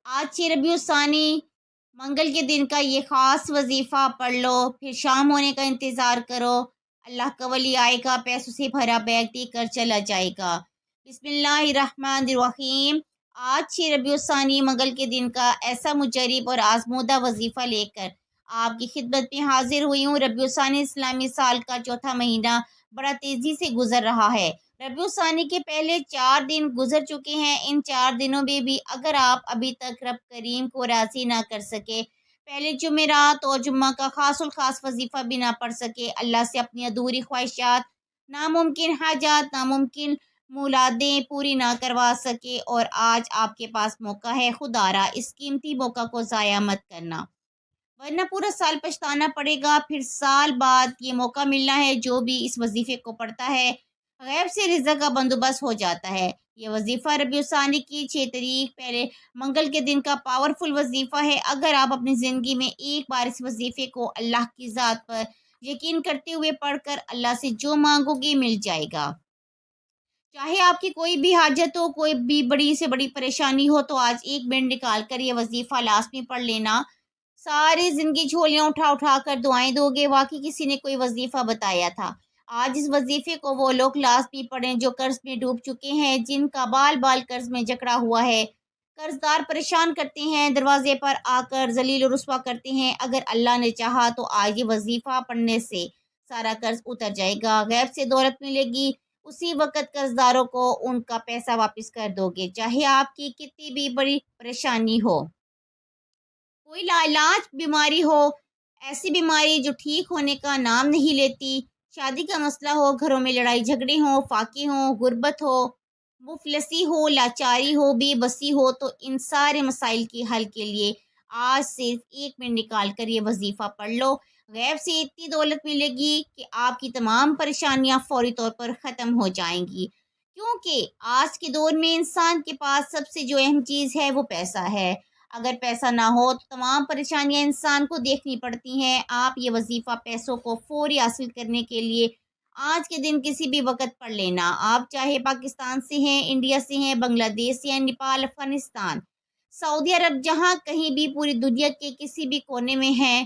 آج ربیع الثانی منگل کے دن کا یہ خاص وظیفہ پڑھ لو، پھر شام ہونے کا انتظار کرو، اللہ کا ولی آئے گا، پیسوں سے بھرا بیگ دے کر چلا جائے گا۔ بسم اللہ الرحمن الرحیم۔ آج ربیع الثانی منگل کے دن کا ایسا مجرب اور آزمودہ وظیفہ لے کر آپ کی خدمت میں حاضر ہوئی ہوں۔ ربیع الثانی اسلامی سال کا چوتھا مہینہ بڑا تیزی سے گزر رہا ہے۔ ربیع الثانی کے پہلے 4 دن گزر چکے ہیں۔ ان 4 دنوں میں بھی اگر آپ ابھی تک رب کریم کو راضی نہ کر سکے، پہلے جمعرات اور جمعہ کا خاص الخاص وظیفہ بھی نہ پڑھ سکے، اللہ سے اپنی ادھوری خواہشات، ناممکن حاجات، ناممکن مولادیں پوری نہ کروا سکے، اور آج آپ کے پاس موقع ہے، خدارا اس قیمتی موقع کو ضائع مت کرنا، ورنہ پورا سال پچھتانا پڑے گا۔ پھر سال بعد یہ موقع ملنا ہے، جو بھی اس وظیفے کو پڑھتا ہے غیب سے رزق کا بندوبست ہو جاتا ہے۔ یہ وظیفہ ربیع الثانی کی 6 تاریخ پہلے منگل کے دن کا پاورفل وظیفہ ہے۔ اگر آپ اپنی زندگی میں ایک بار اس وظیفے کو اللہ کی ذات پر یقین کرتے ہوئے پڑھ کر اللہ سے جو مانگو گے مل جائے گا۔ چاہے آپ کی کوئی بھی حاجت ہو، کوئی بھی بڑی سے بڑی پریشانی ہو، تو آج ایک منٹ نکال کر یہ وظیفہ لازمی پڑھ لینا۔ ساری زندگی جھولیاں اٹھا اٹھا کر دعائیں دو گے۔ واقعی کسی نے کوئی وظیفہ بتایا تھا۔ آج اس وظیفے کو وہ لوگ لازمی پڑھیں جو قرض میں ڈوب چکے ہیں، جن کا بال بال قرض میں جکڑا ہوا ہے۔ قرض دار پریشان کرتے ہیں، دروازے پر آ کر ذلیل و رسوا کرتے ہیں۔ اگر اللہ نے چاہا تو آج یہ وظیفہ پڑھنے سے سارا قرض اتر جائے گا، غیب سے دولت ملے گی، اسی وقت قرض داروں کو ان کا پیسہ واپس کر دو گے، چاہے آپ کی کتنی بھی بڑی پریشانی ہو، کوئی لاعلاج بیماری ہو، ایسی بیماری جو ٹھیک ہونے کا نام نہیں لیتی، شادی کا مسئلہ ہو، گھروں میں لڑائی جھگڑے ہوں، فاقے ہوں، غربت ہو، مفلسی ہو، لاچاری ہو، بے بسی ہو، تو ان سارے مسائل کے حل کے لیے آج صرف ایک منٹ نکال کر یہ وظیفہ پڑھ لو۔ غیب سے اتنی دولت ملے گی کہ آپ کی تمام پریشانیاں فوری طور پر ختم ہو جائیں گی، کیونکہ آج کے دور میں انسان کے پاس سب سے جو اہم چیز ہے وہ پیسہ ہے۔ اگر پیسہ نہ ہو تو تمام پریشانیاں انسان کو دیکھنی پڑتی ہیں۔ آپ یہ وظیفہ پیسوں کو فوری حاصل کرنے کے لیے آج کے دن کسی بھی وقت پڑھ لینا۔ آپ چاہے پاکستان سے ہیں، انڈیا سے ہیں، بنگلہ دیش سے ہیں، نیپال، افغانستان، سعودی عرب، جہاں کہیں بھی پوری دنیا کے کسی بھی کونے میں ہیں،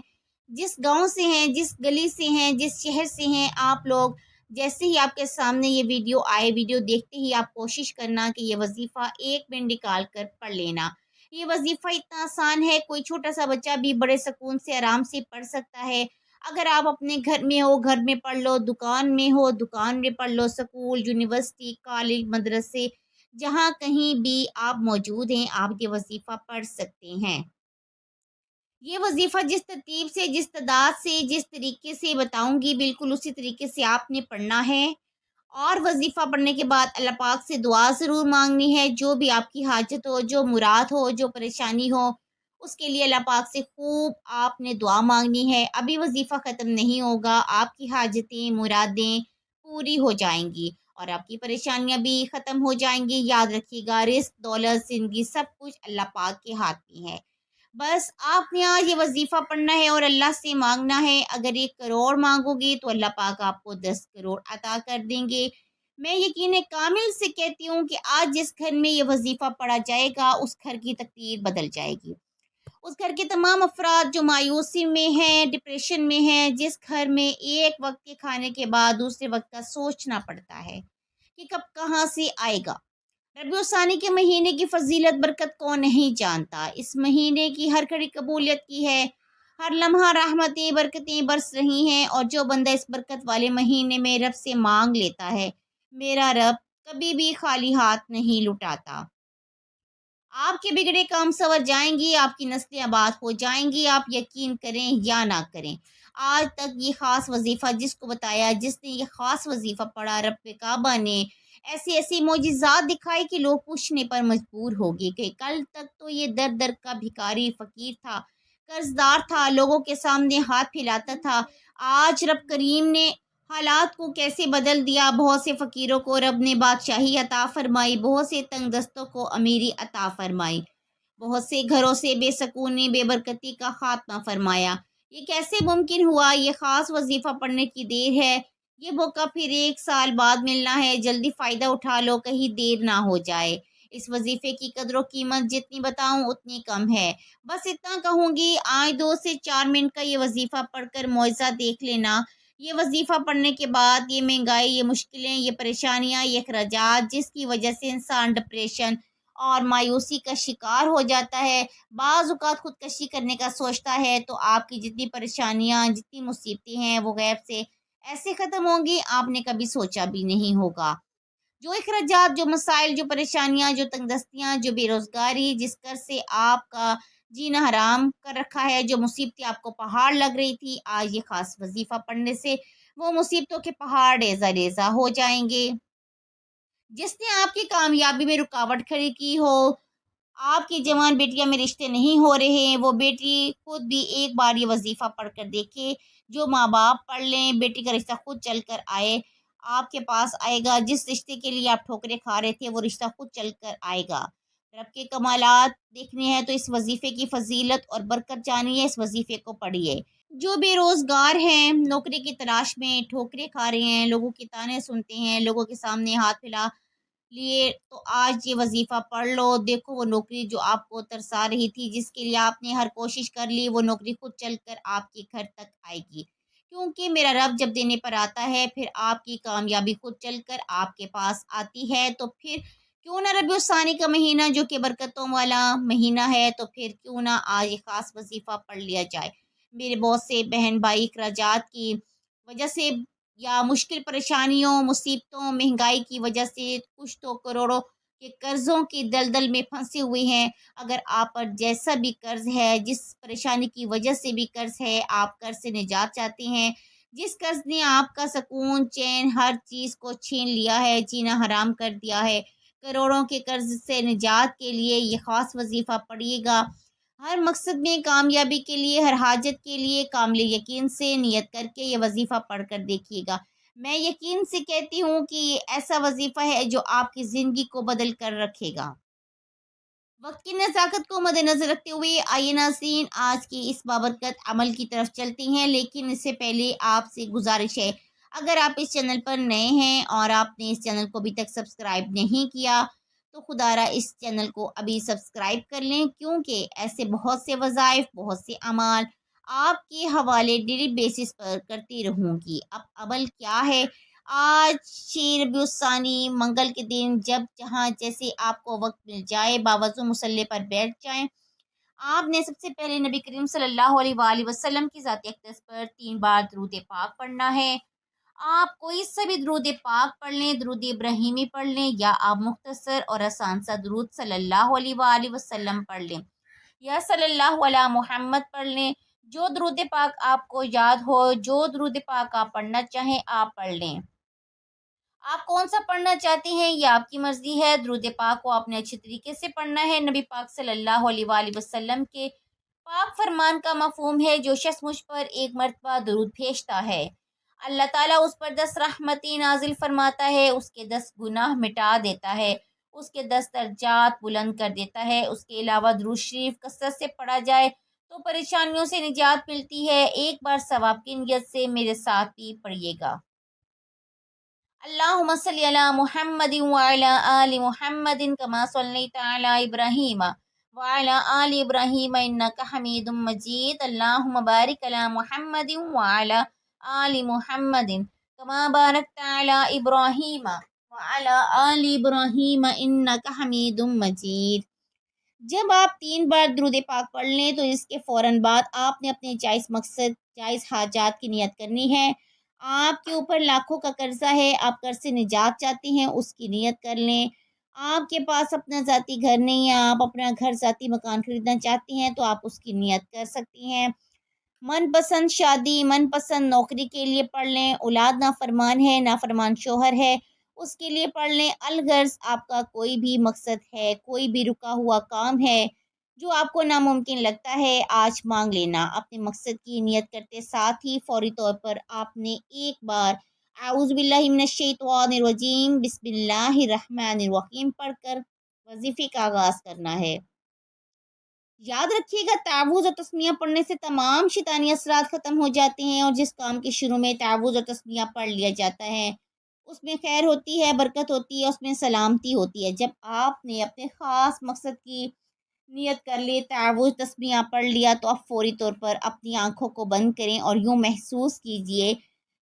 جس گاؤں سے ہیں، جس گلی سے ہیں، جس شہر سے ہیں، آپ لوگ جیسے ہی آپ کے سامنے یہ ویڈیو آئے، ویڈیو دیکھتے ہی آپ کوشش کرنا کہ یہ وظیفہ ایک منٹ نکال کر پڑھ لینا۔ یہ وظیفہ اتنا آسان ہے، کوئی چھوٹا سا بچہ بھی بڑے سکون سے آرام سے پڑھ سکتا ہے۔ اگر آپ اپنے گھر میں ہو، گھر میں پڑھ لو، دکان میں ہو، دکان میں پڑھ لو، سکول، یونیورسٹی، کالج، مدرسے، جہاں کہیں بھی آپ موجود ہیں، آپ یہ وظیفہ پڑھ سکتے ہیں۔ یہ وظیفہ جس ترتیب سے، جس تعداد سے، جس طریقے سے بتاؤں گی، بالکل اسی طریقے سے آپ نے پڑھنا ہے، اور وظیفہ پڑھنے کے بعد اللہ پاک سے دعا ضرور مانگنی ہے۔ جو بھی آپ کی حاجت ہو، جو مراد ہو، جو پریشانی ہو، اس کے لیے اللہ پاک سے خوب آپ نے دعا مانگنی ہے۔ ابھی وظیفہ ختم نہیں ہوگا، آپ کی حاجتیں، مرادیں پوری ہو جائیں گی، اور آپ کی پریشانیاں بھی ختم ہو جائیں گی۔ یاد رکھیے گا، رزق، دولت، زندگی، سب کچھ اللہ پاک کے ہاتھ میں ہے۔ بس آپ نے آج یہ وظیفہ پڑھنا ہے اور اللہ سے مانگنا ہے۔ اگر 1 کروڑ مانگو گے تو اللہ پاک آپ کو 10 کروڑ عطا کر دیں گے۔ میں یقین کامل سے کہتی ہوں کہ آج جس گھر میں یہ وظیفہ پڑھا جائے گا، اس گھر کی تقدیر بدل جائے گی۔ اس گھر کے تمام افراد جو مایوسی میں ہیں، ڈپریشن میں ہیں، جس گھر میں ایک وقت کے کھانے کے بعد دوسرے وقت کا سوچنا پڑتا ہے کہ کب کہاں سے آئے گا۔ ربیع الثانی کے مہینے کی فضیلت برکت کو نہیں جانتا۔ اس مہینے کی ہر گھڑی قبولیت کی ہے، ہر لمحہ رحمتیں برکتیں برس رہی ہیں، اور جو بندہ اس برکت والے مہینے میں رب سے مانگ لیتا ہے، میرا رب کبھی بھی خالی ہاتھ نہیں لٹاتا۔ آپ کے بگڑے کام سنور جائیں گی، آپ کی نسلیں آباد ہو جائیں گی، آپ یقین کریں یا نہ کریں۔ آج تک یہ خاص وظیفہ جس کو بتایا، جس نے یہ خاص وظیفہ پڑھا، رب کعبہ نے ایسی ایسی معجزات دکھائی کہ لوگ پوچھنے پر مجبور ہو گئے کہ کل تک تو یہ در در کا بھکاری فقیر تھا، قرض دار تھا، لوگوں کے سامنے ہاتھ پھیلاتا تھا۔ آج رب کریم نے حالات کو کیسے بدل دیا، بہت سے فقیروں کو رب نے بادشاہی عطا فرمائی، بہت سے تنگ دستوں کو امیری عطا فرمائی، بہت سے گھروں سے بے سکونی، بے برکتی کا خاتمہ فرمایا۔ یہ کیسے ممکن ہوا؟ یہ خاص وظیفہ پڑھنے کی دیر ہے، یہ موقع پھر 1 سال بعد ملنا ہے، جلدی فائدہ اٹھا لو، کہیں دیر نہ ہو جائے۔ اس وظیفے کی قدر و قیمت جتنی بتاؤں اتنی کم ہے۔ بس اتنا کہوں گی، آج 2 سے 4 منٹ کا یہ وظیفہ پڑھ کر معجزہ دیکھ لینا۔ یہ وظیفہ پڑھنے کے بعد یہ مہنگائی، یہ مشکلیں، یہ پریشانیاں، یہ اخراجات جس کی وجہ سے انسان ڈپریشن اور مایوسی کا شکار ہو جاتا ہے، بعض اوقات خودکشی کرنے کا سوچتا ہے، تو آپ کی جتنی پریشانیاں، جتنی مصیبتیں ہیں وہ غیب سے ایسے ختم ہوں گی آپ نے کبھی سوچا بھی نہیں ہوگا۔ جو اخراجات، جو مسائل، جو پریشانیاں، جو تنگ دستیاں، جو بے روزگاری جس کر سے آپ کا جینا حرام کر رکھا ہے، جو مصیبتیں آپ کو پہاڑ لگ رہی تھی، آج یہ خاص وظیفہ پڑھنے سے وہ مصیبتوں کے پہاڑ ریزہ ریزہ ہو جائیں گے۔ جس نے آپ کی کامیابی میں رکاوٹ کھڑی کی ہو، آپ کی جوان بیٹیاں میں رشتے نہیں ہو رہے ہیں، وہ بیٹی خود بھی ایک بار یہ وظیفہ پڑھ کر دیکھے۔ جو ماں باپ پڑھ لیں، بیٹی کا رشتہ خود چل کر آئے، آپ کے پاس آئے گا۔ جس رشتے کے لیے آپ ٹھوکریں کھا رہے تھے وہ رشتہ خود چل کر آئے گا۔ رب کے کمالات دیکھنے ہیں تو اس وظیفے کی فضیلت اور برکت جانیے، اس وظیفے کو پڑھیے۔ جو بے روزگار ہیں، نوکری کی تلاش میں ٹھوکریں کھا رہے ہیں، لوگوں کے تانے سنتے ہیں، لوگوں کے سامنے ہاتھ پھیلا لیے، تو آج یہ وظیفہ پڑھ لو، دیکھو وہ نوکری جو آپ کو ترسا رہی تھی، جس کے لیے آپ نے ہر کوشش کر لی، وہ نوکری خود چل کر آپ کے گھر تک آئے گی۔ کیونکہ میرا رب جب دینے پر آتا ہے، پھر آپ کی کامیابی خود چل کر آپ کے پاس آتی ہے۔ تو پھر کیوں نہ ربیع الثانی کا مہینہ جو کہ برکتوں والا مہینہ ہے، تو پھر کیوں نہ آج یہ خاص وظیفہ پڑھ لیا جائے۔ میرے بہت سے بہن بھائی اخراجات کی وجہ سے یا مشکل پریشانیوں، مصیبتوں، مہنگائی کی وجہ سے کچھ تو کروڑوں کے قرضوں کی دلدل میں پھنسے ہوئے ہیں۔ اگر آپ پر جیسا بھی قرض ہے، جس پریشانی کی وجہ سے بھی قرض ہے، آپ قرض سے نجات چاہتے ہیں، جس قرض نے آپ کا سکون، چین، ہر چیز کو چھین لیا ہے، جینا حرام کر دیا ہے، کروڑوں کے قرض سے نجات کے لیے یہ خاص وظیفہ پڑھیے گا۔ ہر مقصد میں کامیابی کے لیے، ہر حاجت کے لیے کامل یقین سے نیت کر کے یہ وظیفہ پڑھ کر دیکھیے گا۔ میں یقین سے کہتی ہوں کہ یہ ایسا وظیفہ ہے جو آپ کی زندگی کو بدل کر رکھے گا۔ وقت کی نزاکت کو مد نظر رکھتے ہوئے آئیے ناظرین آج کی اس بابرکت عمل کی طرف چلتے ہیں، لیکن اس سے پہلے آپ سے گزارش ہے، اگر آپ اس چینل پر نئے ہیں اور آپ نے اس چینل کو ابھی تک سبسکرائب نہیں کیا تو خدا را اس چینل کو ابھی سبسکرائب کر لیں، کیونکہ ایسے بہت سے وظائف، بہت سے اعمال آپ کے حوالے ڈیلی بیسس پر کرتی رہوں گی۔ اب عمل کیا ہے؟ آج ربیع الثانی منگل کے دن جب جہاں جیسے آپ کو وقت مل جائے، باوضو مصلی پر بیٹھ جائیں۔ آپ نے سب سے پہلے نبی کریم صلی اللہ علیہ وآلہ وسلم کی ذات اقدس پر 3 بار درود پاک پڑھنا ہے۔ آپ کوئی سا بھی درود پاک پڑھ لیں، درود ابراہیمی پڑھ لیں، یا آپ مختصر اور آسان سا درود صلی اللہ علیہ وآلہ وسلم پڑھ لیں، یا صلی اللہ علی محمد پڑھ لیں۔ جو درود پاک آپ کو یاد ہو، جو درود پاک آپ پڑھنا چاہیں آپ پڑھ لیں۔ آپ کون سا پڑھنا چاہتے ہیں یہ آپ کی مرضی ہے۔ درود پاک کو آپ نے اچھے طریقے سے پڑھنا ہے۔ نبی پاک صلی اللہ علیہ وآلہ وسلم کے پاک فرمان کا مفہوم ہے، جو شخص مجھ پر ایک مرتبہ درود بھیجتا ہے، اللہ تعالیٰ اس پر 10 رحمتیں نازل فرماتا ہے، اس کے 10 گناہ مٹا دیتا ہے، اس کے 10 درجات بلند کر دیتا ہے۔ اس کے علاوہ درود شریف کثرت سے پڑھا جائے تو پریشانیوں سے نجات ملتی ہے۔ ایک بار ثواب کی نیت سے میرے ساتھ بھی پڑھیے گا۔ اللہم صلی علی محمد وعلی آل محمد کما صلیت علی ابراہیم وعلی آل ابراہیم انک حمید مجید۔ اللہم بارک علی محمد وعلی آل محمد کما بارکت علی ابراہیم وعلی آل ابراہیم انک حمید مجید۔ جب آپ 3 بار درود پاک پڑھ لیں تو اس کے فوراً بعد آپ نے اپنے جائز مقصد، جائز حاجات کی نیت کرنی ہے۔ آپ کے اوپر لاکھوں کا قرضہ ہے، آپ قرض سے نجات چاہتے ہیں، اس کی نیت کر لیں۔ آپ کے پاس اپنا ذاتی گھر نہیں ہے، آپ اپنا گھر، ذاتی مکان خریدنا چاہتے ہیں تو آپ اس کی نیت کر سکتی ہیں۔ من پسند شادی، من پسند نوکری کے لیے پڑھ لیں۔ اولاد نافرمان ہے، نافرمان شوہر ہے، اس کے لیے پڑھ لیں۔ الغرض آپ کا کوئی بھی مقصد ہے، کوئی بھی رکا ہوا کام ہے جو آپ کو ناممکن لگتا ہے، آج مانگ لینا۔ اپنے مقصد کی نیت کرتے ساتھ ہی فوری طور پر آپ نے ایک بار اعوذ باللہ من الشیطان الرجیم بسم اللہ الرحمن الرحیم پڑھ کر وظیفے کا آغاز کرنا ہے۔ یاد رکھیے گا، تعوذ اور تسمیہ پڑھنے سے تمام شیطانی اثرات ختم ہو جاتے ہیں، اور جس کام کے شروع میں تعوذ اور تسمیہ پڑھ لیا جاتا ہے اس میں خیر ہوتی ہے، برکت ہوتی ہے، اس میں سلامتی ہوتی ہے۔ جب آپ نے اپنے خاص مقصد کی نیت کر لی، تعوذ تسبیحہ پڑھ لیا، تو آپ فوری طور پر اپنی آنکھوں کو بند کریں اور یوں محسوس کیجئے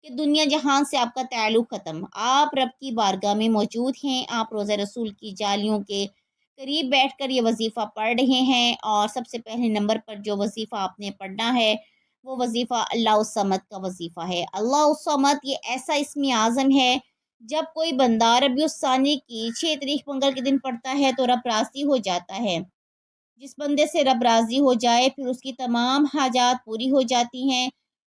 کہ دنیا جہان سے آپ کا تعلق ختم، آپ رب کی بارگاہ میں موجود ہیں، آپ روزہ رسول کی جالیوں کے قریب بیٹھ کر یہ وظیفہ پڑھ رہے ہیں، اور سب سے پہلے نمبر پر جو وظیفہ آپ نے پڑھنا ہے وہ وظیفہ اللہ الصمد کا وظیفہ ہے۔ اللہ الصمد یہ ایسا اسم اعظم ہے، جب کوئی بندہ ربیع الثانی کی 6 تاریخ منگل کے دن پڑھتا ہے تو رب راضی ہو جاتا ہے۔ جس بندے سے رب راضی ہو جائے پھر اس کی تمام حاجات پوری ہو جاتی ہیں،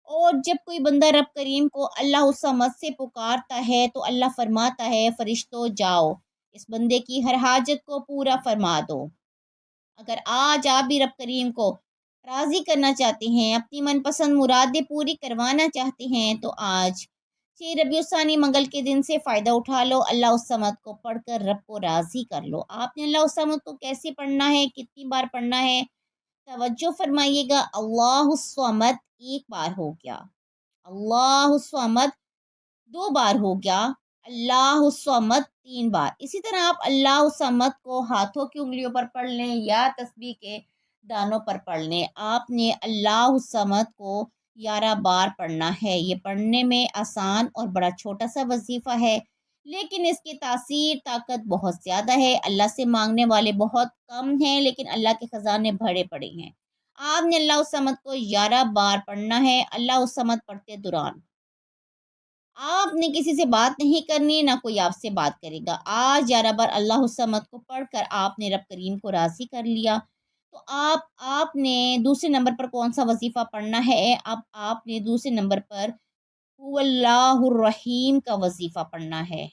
اور جب کوئی بندہ رب کریم کو اللہ الصمد سے پکارتا ہے تو اللہ فرماتا ہے فرشتوں جاؤ اس بندے کی ہر حاجت کو پورا فرما دو۔ اگر آج آپ بھی رب کریم کو راضی کرنا چاہتے ہیں، اپنی من پسند مرادیں پوری کروانا چاہتے ہیں، تو آج 6 ربیع الثانی منگل کے دن سے فائدہ اٹھا لو، اللہ الصمد کو پڑھ کر رب کو راضی کر لو۔ آپ نے اللہ الصمد کو کیسے پڑھنا ہے، کتنی بار پڑھنا ہے؟ توجہ فرمائیے گا، اللہ الصمد ایک بار ہو گیا، اللہ الصمد 2 بار ہو گیا، اللہ الصمد 3 بار۔ اسی طرح آپ اللہ الصمد کو ہاتھوں کی انگلیوں پر پڑھ لیں یا تسبیح کے دانوں پر پڑھ لیں۔ آپ نے اللہ الصمد کو 11 بار پڑھنا ہے۔ یہ پڑھنے میں آسان اور بڑا چھوٹا سا وظیفہ ہے، لیکن اس کی تاثیر طاقت بہت زیادہ ہے۔ اللہ سے مانگنے والے بہت کم ہیں، لیکن اللہ کے خزانے بھرے پڑے ہیں۔ آپ نے اللہ الصمد کو 11 بار پڑھنا ہے۔ اللہ الصمد پڑھتے دوران آپ نے کسی سے بات نہیں کرنی، نہ کوئی آپ سے بات کرے گا۔ آج 11 بار اللہ الصمد کو پڑھ کر آپ نے رب کریم کو راضی کر لیا، تو آپ نے دوسرے نمبر پر کون سا وظیفہ پڑھنا ہے؟ اب آپ نے دوسرے نمبر پر هو اللہ الرحیم کا وظیفہ پڑھنا ہے۔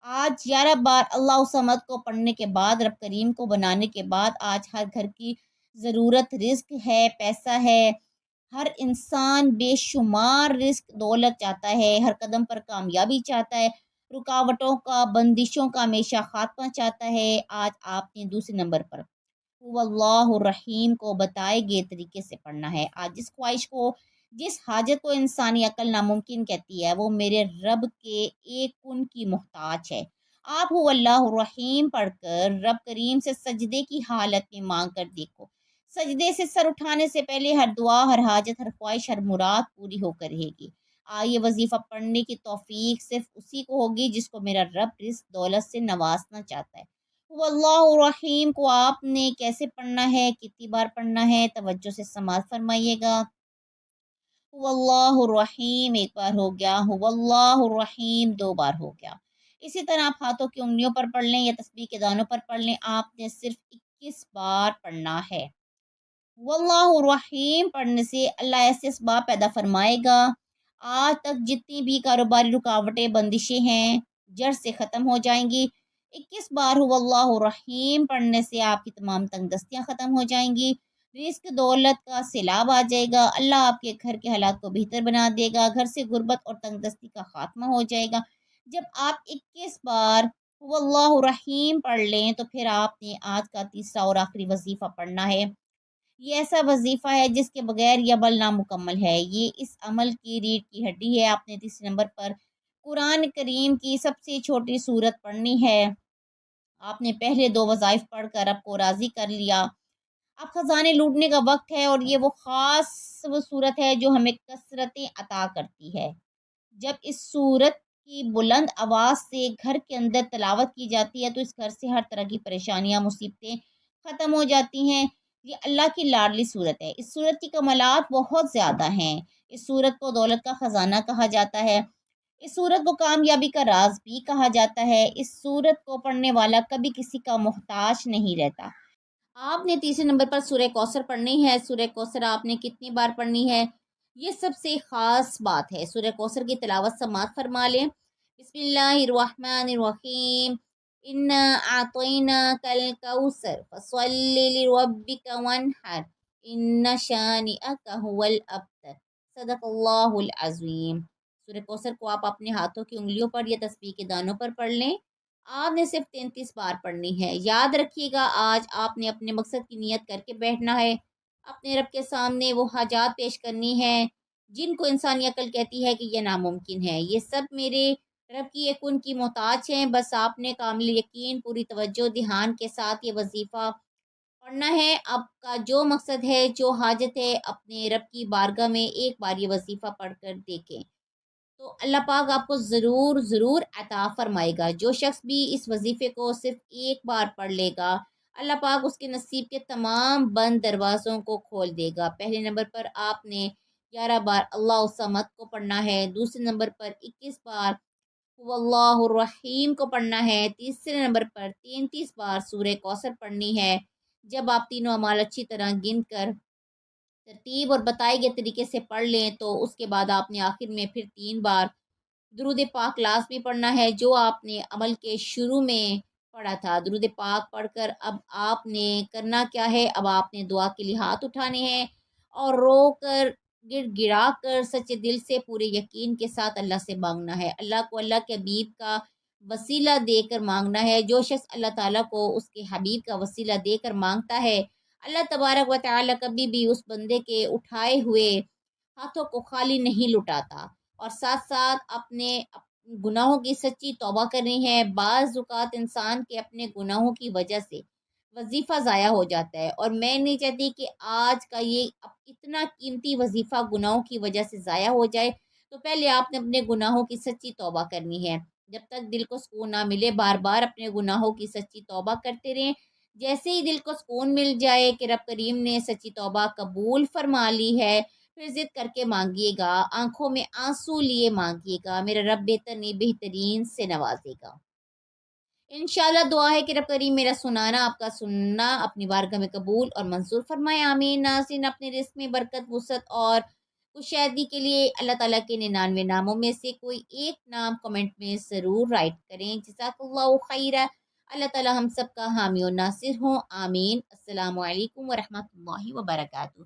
آج 11 بار اللہ الصمد کو پڑھنے کے بعد، رب کریم کو بنانے کے بعد، آج ہر گھر کی ضرورت رزق ہے، پیسہ ہے، ہر انسان بے شمار رزق دولت چاہتا ہے، ہر قدم پر کامیابی چاہتا ہے، رکاوٹوں کا، بندشوں کا ہمیشہ خاتمہ چاہتا ہے۔ آج آپ نے دوسرے نمبر پر هو اللہ الرحیم کو بتائے گئے طریقے سے پڑھنا ہے۔ آج جس خواہش کو، جس حاجت کو انسانی عقل ناممکن کہتی ہے، وہ میرے رب کے ایک کن کی محتاج ہے۔ آپ هو اللہ الرحیم پڑھ کر رب کریم سے سجدے کی حالت میں مانگ کر دیکھو۔ سجدے سے سر اٹھانے سے پہلے ہر دعا، ہر حاجت، ہر خواہش، ہر مراد پوری ہو کر رہے گی۔ آئیے وظیفہ پڑھنے کی توفیق صرف اسی کو ہوگی جس کو میرا رب رزق دولت سے نوازنا چاہتا ہے۔ وہ اللہ الرحیم کو آپ نے کیسے پڑھنا ہے، کتنی بار پڑھنا ہے؟ توجہ سے سماعت فرمائیے گا۔ هو اللہ الرحیم 1 بار ہو گیا، هو اللہ الرحیم 2 بار ہو گیا۔ اسی طرح آپ ہاتھوں کی انگلیوں پر پڑھ لیں یا تسبیح کے دانوں پر پڑھ لیں، آپ نے صرف 21 بار پڑھنا ہے۔ واللہ الرحیم پڑھنے سے اللہ ایسے اسباب پیدا فرمائے گا، آج تک جتنی بھی کاروباری رکاوٹیں، بندشیں ہیں، جڑ سے ختم ہو جائیں گی۔ 21 بار اللہ الرحیم پڑھنے سے آپ کی تمام تنگ دستیاں ختم ہو جائیں گی، رزق دولت کا سیلاب آ جائے گا، اللہ آپ کے گھر کے حالات کو بہتر بنا دے گا، گھر سے غربت اور تنگ دستی کا خاتمہ ہو جائے گا۔ جب آپ 21 بار اللہ الرحیم پڑھ لیں تو پھر آپ نے آج کا تیسرا اور آخری وظیفہ پڑھنا ہے۔ یہ ایسا وظیفہ ہے جس کے بغیر یہ عمل نامکمل ہے، یہ اس عمل کی ریڑھ کی ہڈی ہے۔ آپ نے تیسرے نمبر پر قرآن کریم کی سب سے چھوٹی صورت پڑھنی ہے۔ آپ نے پہلے 2 وظائف پڑھ کر رب کو راضی کر لیا، اب خزانے لوٹنے کا وقت ہے، اور یہ وہ خاص وہ صورت ہے جو ہمیں کثرتیں عطا کرتی ہے۔ جب اس صورت کی بلند آواز سے گھر کے اندر تلاوت کی جاتی ہے تو اس گھر سے ہر طرح کی پریشانیاں، مصیبتیں ختم ہو جاتی ہیں۔ یہ اللہ کی لاڈلی صورت ہے۔ اس صورت کی کمالات بہت زیادہ ہیں۔ اس صورت کو دولت کا خزانہ کہا جاتا ہے، اس صورت کو کامیابی کا راز بھی کہا جاتا ہے۔ اس صورت کو پڑھنے والا کبھی کسی کا محتاج نہیں رہتا۔ آپ نے تیسرے نمبر پر سورہ کوثر پڑھنی ہے۔ سورہ کوثر آپ نے کتنی بار پڑھنی ہے؟ یہ سب سے خاص بات ہے۔ سورہ کوثر کی تلاوت سماعت فرما لیں۔ بسم اللہ الرحمن الرحیم، انا اعطیناک الکوثر فصلی لربک وانحر ان شانئک هو الابتر، صدق اللہ العظیم۔ سورہ کوثر کو آپ اپنے ہاتھوں کی انگلیوں پر یا تسبیح کے دانوں پر پڑھ لیں۔ آپ نے صرف 33 بار پڑھنی ہے۔ یاد رکھیے گا، آج آپ نے اپنے مقصد کی نیت کر کے بیٹھنا ہے، اپنے رب کے سامنے وہ حاجات پیش کرنی ہے جن کو انسانی عقل کہتی ہے کہ یہ ناممکن ہے۔ یہ سب میرے رب کی ایک ان کی محتاج ہیں، بس آپ نے کامل یقین، پوری توجہ، دھیان کے ساتھ یہ وظیفہ پڑھنا ہے۔ آپ کا جو مقصد ہے، جو حاجت ہے، اپنے رب کی بارگاہ میں ایک بار یہ وظیفہ پڑھ کر دیکھیں تو اللہ پاک آپ کو ضرور ضرور عطا فرمائے گا۔ جو شخص بھی اس وظیفے کو صرف ایک بار پڑھ لے گا، اللہ پاک اس کے نصیب کے تمام بند دروازوں کو کھول دے گا۔ پہلے نمبر پر آپ نے 11 بار اللہ الصمد کو پڑھنا ہے، دوسرے نمبر پر 21 بار هو اللہ الرحیم کو پڑھنا ہے، تیسرے نمبر پر 33 بار سورہ کوثر پڑھنی ہے۔ جب آپ تینوں اعمال اچھی طرح گن کر ترتیب اور بتائے گئے طریقے سے پڑھ لیں تو اس کے بعد آپ نے آخر میں پھر 3 بار درود پاک لازمی پڑھنا ہے، جو آپ نے عمل کے شروع میں پڑھا تھا۔ درود پاک پڑھ کر اب آپ نے کرنا کیا ہے؟ اب آپ نے دعا کے لیے ہاتھ اٹھانے ہیں اور رو کر، گڑ گڑا کر، سچے دل سے، پورے یقین کے ساتھ اللہ سے مانگنا ہے۔ اللہ کو اللہ کے حبیب کا وسیلہ دے کر مانگنا ہے۔ جو شخص اللہ تعالیٰ کو اس کے حبیب کا وسیلہ دے کر مانگتا ہے، اللہ تبارک و تعالیٰ کبھی بھی اس بندے کے اٹھائے ہوئے ہاتھوں کو خالی نہیں لٹاتا، اور ساتھ ساتھ اپنے گناہوں کی سچی توبہ کرنی ہے۔ بعض اوقات انسان کے اپنے گناہوں کی وجہ سے وظیفہ ضائع ہو جاتا ہے، اور میں نہیں چاہتی کہ آج کا یہ اتنا قیمتی وظیفہ گناہوں کی وجہ سے ضائع ہو جائے۔ تو پہلے آپ نے اپنے گناہوں کی سچی توبہ کرنی ہے۔ جب تک دل کو سکون نہ ملے، بار بار اپنے گناہوں کی سچی توبہ کرتے رہیں۔ جیسے ہی دل کو سکون مل جائے کہ رب کریم نے سچی توبہ قبول فرما لی ہے، پھر ضد کر کے مانگیے گا، آنکھوں میں آنسو لیے مانگیے گا، میرا رب بہترین سے نوازے گا۔ انشاءاللہ دعا ہے کہ رب کریم میرا سنانا، آپ کا سننا اپنی بارگاہ میں قبول اور منظور فرمائے، آمین۔ ناظرین، اپنے رزق میں برکت، وسعت اور کشادگی کے لیے اللہ تعالیٰ کے 99 ناموں میں سے کوئی ایک نام کمنٹ میں ضرور رائٹ کریں۔ جزاک اللہ خیرہ۔ اللہ تعالیٰ ہم سب کا حامی و ناصر ہوں، آمین۔ السلام علیکم ورحمۃ اللہ وبرکاتہ۔